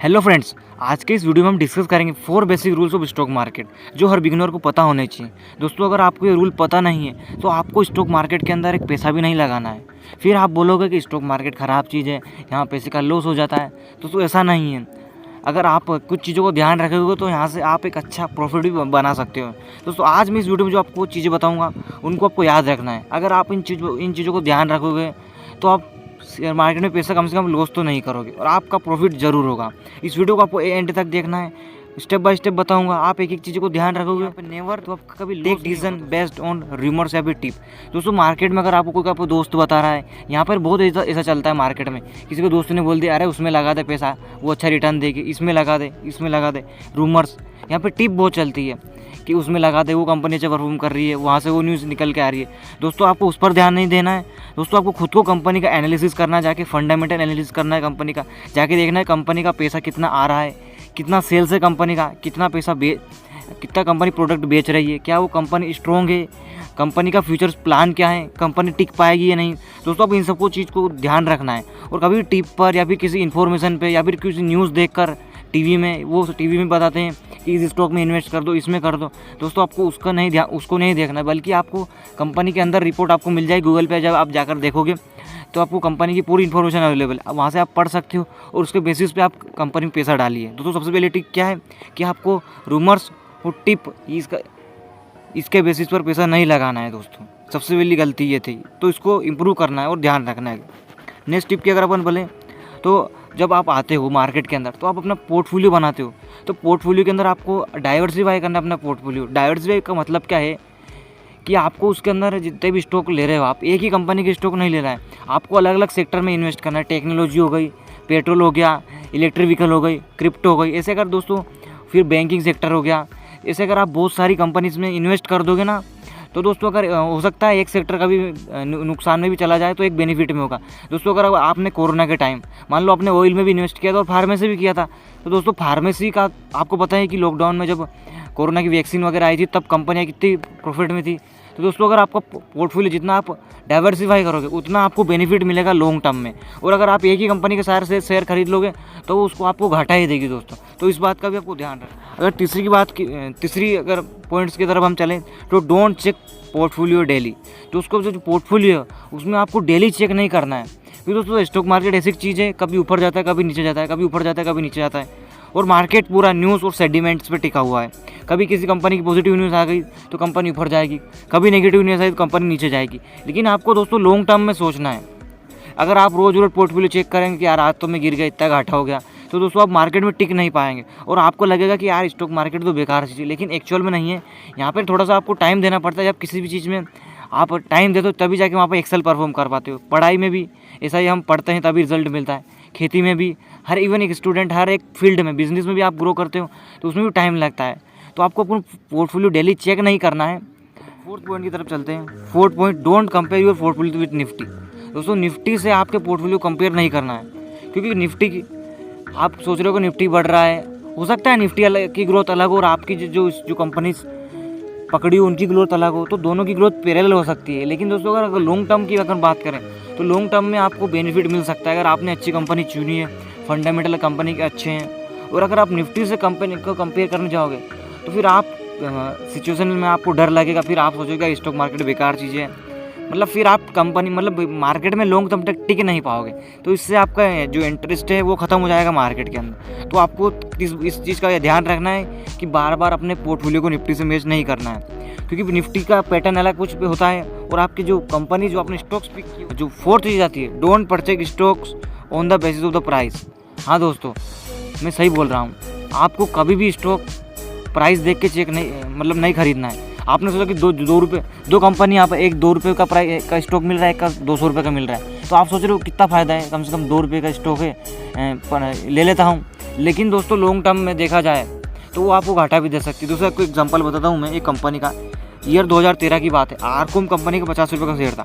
Hello friends, आज के इस वीडियो में हम डिस्कस करेंगे 4 basic rules of stock market जो हर बिगिनर को पता होने चाहिए। दोस्तों, अगर आपको ये रूल पता नहीं है तो आपको स्टॉक मार्केट के अंदर एक पैसा भी नहीं लगाना है। फिर आप बोलोगे कि स्टॉक मार्केट ख़राब चीज़ है, यहाँ पैसे का लॉस हो जाता है। दोस्तों, ऐसा नहीं है। अगर आप कुछ चीज़ों को ध्यान रखोगे तो यहाँ से आप एक अच्छा प्रॉफिट भी बना सकते हो। दोस्तों, आज मैं इस वीडियो में जो आपको चीज़ें बताऊँगा उनको आपको याद रखना है। अगर आप इन चीज़ों को ध्यान रखोगे तो आप शेयर मार्केट में पैसा कम से कम लॉस तो नहीं करोगे और आपका प्रॉफिट ज़रूर होगा। इस वीडियो को आपको एंड तक देखना है, स्टेप बाय स्टेप बताऊंगा। आप एक एक चीज़ को ध्यान रखोगे नेवर तो आप कभी take decision based on rumours या फिर टिप। दोस्तों, मार्केट में अगर आपको कोई आपको दोस्त बता रहा है, यहाँ पर बहुत ऐसा चलता है मार्केट में। किसी को दोस्त ने बोल दिया अरे उसमें लगा दे पैसा, वो अच्छा रिटर्न देगी, इसमें लगा दे। रूमर्स यहाँ पर टिप बहुत चलती है कि उसमें लगा दे, वो कंपनी अच्छा परफॉर्म कर रही है, वहाँ से वो न्यूज़ निकल के आ रही है। दोस्तों, आपको उस पर ध्यान नहीं देना है। दोस्तों, आपको खुद को कंपनी का एनालिसिस करना है, जाके फंडामेंटल एनालिसिस करना है कंपनी का, जाके देखना है कंपनी का पैसा कितना आ रहा है, कितना सेल्स है कंपनी का, कितना कंपनी प्रोडक्ट बेच रही है, क्या वो कंपनी स्ट्रॉन्ग है, कंपनी का फ्यूचर्स प्लान क्या है, कंपनी टिक पाएगी या नहीं। दोस्तों, आप इन सबको चीज़ को ध्यान रखना है। और कभी टिप पर या फिर किसी इन्फॉर्मेशन पे या फिर किसी न्यूज़ देखकर टीवी में बताते हैं कि इस स्टॉक में इन्वेस्ट कर दो, इसमें कर दो। दोस्तों, आपको उसको नहीं देखना है, बल्कि आपको कंपनी के अंदर रिपोर्ट आपको मिल जाएगी गूगल पे। जब आप जाकर देखोगे तो आपको कंपनी की पूरी इन्फॉर्मेशन अवेलेबल है, वहाँ से आप पढ़ सकते हो और उसके बेसिस पे आप कंपनी में पैसा डालिए। दोस्तों, सबसे पहले टिप क्या है कि आपको रूमर्स और टिप इसके बेसिस पर पैसा नहीं लगाना है। दोस्तों, सबसे पहली गलती ये थी, तो इसको इम्प्रूव करना है और ध्यान रखना है। नेक्स्ट टिप की अगर अपन बोलें तो जब आप आते हो मार्केट के अंदर तो आप अपना पोर्टफोलियो बनाते हो, तो पोर्टफोलियो के अंदर आपको डाइवर्सिफाई करना है अपना पोर्टफोलियो। डाइवर्सिफाई का मतलब क्या है कि आपको उसके अंदर जितने भी स्टॉक ले रहे हो, आप एक ही कंपनी के स्टॉक नहीं ले रहा है, आपको अलग अलग सेक्टर में इन्वेस्ट करना है। टेक्नोलॉजी हो गई, पेट्रोल हो गया, इलेक्ट्रिक व्हीकल हो गई, क्रिप्टो हो गई, ऐसे अगर दोस्तों, फिर बैंकिंग सेक्टर हो गया। ऐसे अगर आप बहुत सारी कंपनीज में इन्वेस्ट कर दोगे ना, तो दोस्तों अगर हो सकता है एक सेक्टर का भी नुकसान में भी चला जाए तो एक बेनिफिट में होगा। दोस्तों, अगर आपने कोरोना के टाइम मान लो आपने ऑयल में भी इन्वेस्ट किया था और फार्मेसी भी किया था, तो दोस्तों फार्मेसी का आपको पता है कि लॉकडाउन में जब कोरोना की वैक्सीन वगैरह आई थी तब कंपनियाँ कितनी प्रॉफिट में थी। तो दोस्तों, अगर आपका पोर्टफोलियो जितना आप डाइवर्सिफाई करोगे उतना आपको बेनिफिट मिलेगा लॉन्ग टर्म में। और अगर आप एक ही कंपनी के सारे शेयर खरीद लोगे तो उसको आपको घाटा ही देगी। दोस्तों, तो इस बात का भी आपको ध्यान रखना। अगर तीसरी अगर पॉइंट्स की तरफ हम चलें तो डोंट चेक पोर्टफोलियो डेली। तो उसको जो पोर्टफोलियो है उसमें आपको डेली चेक नहीं करना है, क्योंकि दोस्तों स्टॉक मार्केट ऐसी चीज़ है, कभी ऊपर जाता है, कभी नीचे जाता है, कभी ऊपर जाता है, कभी नीचे जाता है। और मार्केट पूरा न्यूज़ और सेंटिमेंट्स पे टिका हुआ है। कभी किसी कंपनी की पॉजिटिव न्यूज़ आ गई तो कंपनी ऊपर जाएगी, कभी नेगेटिव न्यूज़ आई तो कंपनी नीचे जाएगी। लेकिन आपको दोस्तों लॉन्ग टर्म में सोचना है। अगर आप रोज़ पोर्टफोलियो चेक करेंगे कि यार आज तो मैं गिर गया, इतना घाटा हो गया, तो दोस्तों आप मार्केट में टिक नहीं पाएंगे और आपको लगेगा कि यार स्टॉक मार्केट तो बेकार चीज़ है, लेकिन एक्चुअल में नहीं है। यहाँ पर थोड़ा सा आपको टाइम देना पड़ता है। जब किसी भी चीज़ में आप टाइम देते हो तभी जाके वहाँ पर एक्सेल परफॉर्म कर पाते हो। पढ़ाई में भी ऐसा ही, हम पढ़ते हैं तभी रिजल्ट मिलता है। खेती में भी, हर इवन एक स्टूडेंट हर एक फील्ड में, बिजनेस में भी आप ग्रो करते हो तो उसमें भी टाइम लगता है। तो आपको अपना पोर्टफोलियो डेली चेक नहीं करना है। फोर्थ पॉइंट की तरफ चलते हैं। Fourth point, don't compare your portfolio with Nifty. दोस्तों, निफ्टी से आपके पोर्टफोलियो कंपेयर नहीं करना है, क्योंकि निफ्टी की आप सोच रहे हो कि निफ्टी बढ़ रहा है, हो सकता है निफ्टी की ग्रोथ अलग हो और आपकी जो कंपनी पकड़ी हो उनकी ग्रोथ अलग हो, तो दोनों की ग्रोथ पैरेलल हो सकती है। लेकिन दोस्तों, अगर लॉन्ग टर्म की अगर बात करें तो लॉन्ग टर्म में आपको बेनिफिट मिल सकता है अगर आपने अच्छी कंपनी चुनी है, फंडामेंटल कंपनी के अच्छे हैं। और अगर आप निफ्टी से कंपनी को कंपेयर करने जाओगे तो फिर आप सिचुएशन में आपको डर लगेगा, फिर आप सोचोगे स्टॉक मार्केट बेकार चीज़ है, मतलब फिर आप कंपनी मार्केट में लॉन्ग टर्म तक टिक नहीं पाओगे। तो इससे आपका जो इंटरेस्ट है वो ख़त्म हो जाएगा मार्केट के अंदर। तो आपको इस चीज़ का ध्यान रखना है कि बार बार अपने पोर्टफोलियो को निफ्टी से मैच नहीं करना है, क्योंकि निफ्टी का पैटर्न अलग कुछ भी होता है और आपकी जो कंपनी जो अपने स्टॉक्स पिक की। जो फोर्थ चीज़ आती है, don't purchase stocks on the basis of the price. हाँ दोस्तों, मैं सही बोल रहा हूँ। आपको कभी भी स्टॉक प्राइस देख के चेक नहीं खरीदना है। आपने सोचा कि दो कंपनी यहाँ पर, एक 2 रुपये का प्राइस का स्टॉक मिल रहा है, एक का 200 रुपये का मिल रहा है, तो आप सोच रहे हो कितना फ़ायदा है, कम से कम 2 रुपये का स्टॉक है, ले लेता हूँ। लेकिन दोस्तों लॉन्ग टर्म में देखा जाए तो वो आपको घाटा भी दे सकती है। दूसरा कोई एग्जांपल बताता हूँ मैं, एक कंपनी का, ईयर 2013 की बात है। आरकॉम कंपनी का 50 रुपये का शेयर था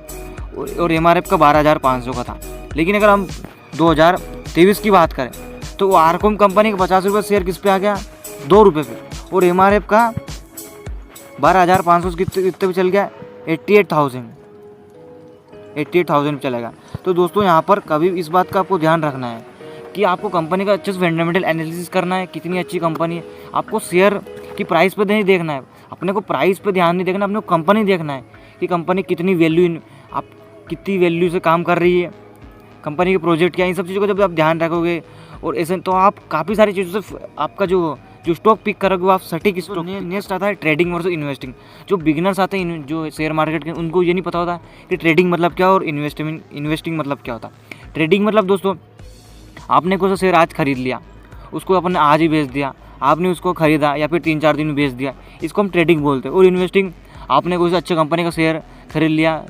और MRF का 12,500 का था। लेकिन अगर हम 2023 की बात करें तो आरकॉम कंपनी का 50 रुपये शेयर किस पे आ गया, 2 रुपये पे, और MRF का 12,500 कितने पे चल गया, 88,000 पे चलेगा। तो दोस्तों यहाँ पर कभी इस बात का आपको ध्यान रखना है कि आपको कंपनी का अच्छे से फंडामेंटल एनालिसिस करना है, कितनी अच्छी कंपनी है। आपको शेयर की प्राइस पे नहीं देखना है, अपने को प्राइस पे ध्यान नहीं देखना, अपने को कंपनी देखना है कि कंपनी कितनी वैल्यू, आप कितनी वैल्यू से काम कर रही है, कंपनी के प्रोजेक्ट क्या है, इन सब चीज़ों को जब आप ध्यान रखोगे और ऐसे तो आप काफ़ी सारी चीज़ों से आपका जो स्टॉक पिक करोगे वो आप सटीक स्टॉक। नेक्स्ट आता है ट्रेडिंग वर्सेस इन्वेस्टिंग। जो बिगिनर्स आते हैं जो शेयर मार्केट के, उनको ये नहीं पता होता कि ट्रेडिंग मतलब क्या और इन्वेस्टिंग मतलब क्या होता है। ट्रेडिंग मतलब दोस्तों, आपने कोई सा शेयर आज खरीद लिया, उसको आपने आज ही बेच दिया, आपने उसको खरीदा या फिर 3-4 दिन में बेच दिया, इसको हम ट्रेडिंग बोलते हैं। और इन्वेस्टिंग, आपने कोई सा अच्छे कंपनी का शेयर खरीद लिया,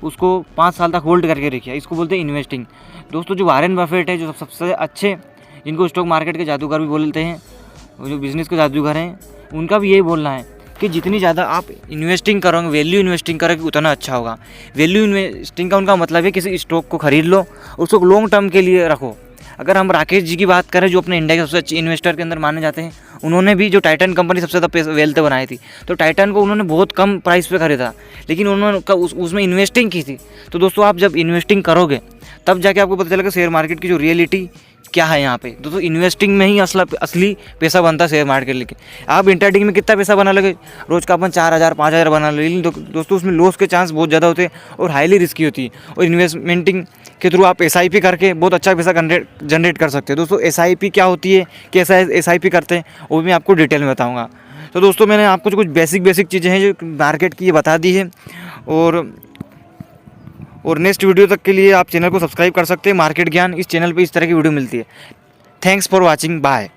उसको 5 साल तक होल्ड करके रखिए, इसको बोलते हैं इन्वेस्टिंग। दोस्तों जो वॉरेन बफेट है, जो सबसे अच्छे, जिनको स्टॉक मार्केट के जादूगर भी बोलते हैं, जो बिज़नेस के जादूगर हैं, उनका भी यही बोलना है कि जितनी ज़्यादा आप इन्वेस्टिंग करोगे, वैल्यू इन्वेस्टिंग करोगे, उतना अच्छा होगा। वैल्यू इन्वेस्टिंग का उनका मतलब है किसी स्टॉक को खरीद लो, उसको लॉन्ग टर्म के लिए रखो। अगर हम राकेश जी की बात करें, जो अपने इंडिया के सबसे अच्छे इन्वेस्टर के अंदर माने जाते हैं, उन्होंने भी जो टाइटन कंपनी सबसे ज़्यादा वेल्थ बनाई थी, तो टाइटन को उन्होंने बहुत कम प्राइस पे खरीदा, लेकिन उन्होंने उसमें इन्वेस्टिंग की थी। तो दोस्तों आप जब इन्वेस्टिंग करोगे तब जाके आपको पता चलेगा शेयर मार्केट की जो रियलिटी क्या है यहाँ पे। दोस्तों इन्वेस्टिंग में ही असली पैसा बनता है शेयर मार्केट लेके। आप इंट्राडेइंग में कितना पैसा बना लगे, रोज़ का अपन 4,000-5,000 बना ले, लेकिन दोस्तों उसमें लॉस के चांस बहुत ज़्यादा होते हैं और हाईली रिस्की होती है। और इन्वेस्टमेंटिंग के थ्रू आप SIP करके बहुत अच्छा पैसा जनरेट कर सकते हैं। दोस्तों SIP क्या होती है, कैसा SIP करते हैं, वो भी मैं आपको डिटेल में बताऊँगा। तो दोस्तों मैंने आपको कुछ बेसिक चीज़ें हैं जो मार्केट की ये बता दी है। और नेक्स्ट वीडियो तक के लिए आप चैनल को सब्सक्राइब कर सकते हैं। मार्केट ज्ञान, इस चैनल पे इस तरह की वीडियो मिलती है। Thanks for watching, bye.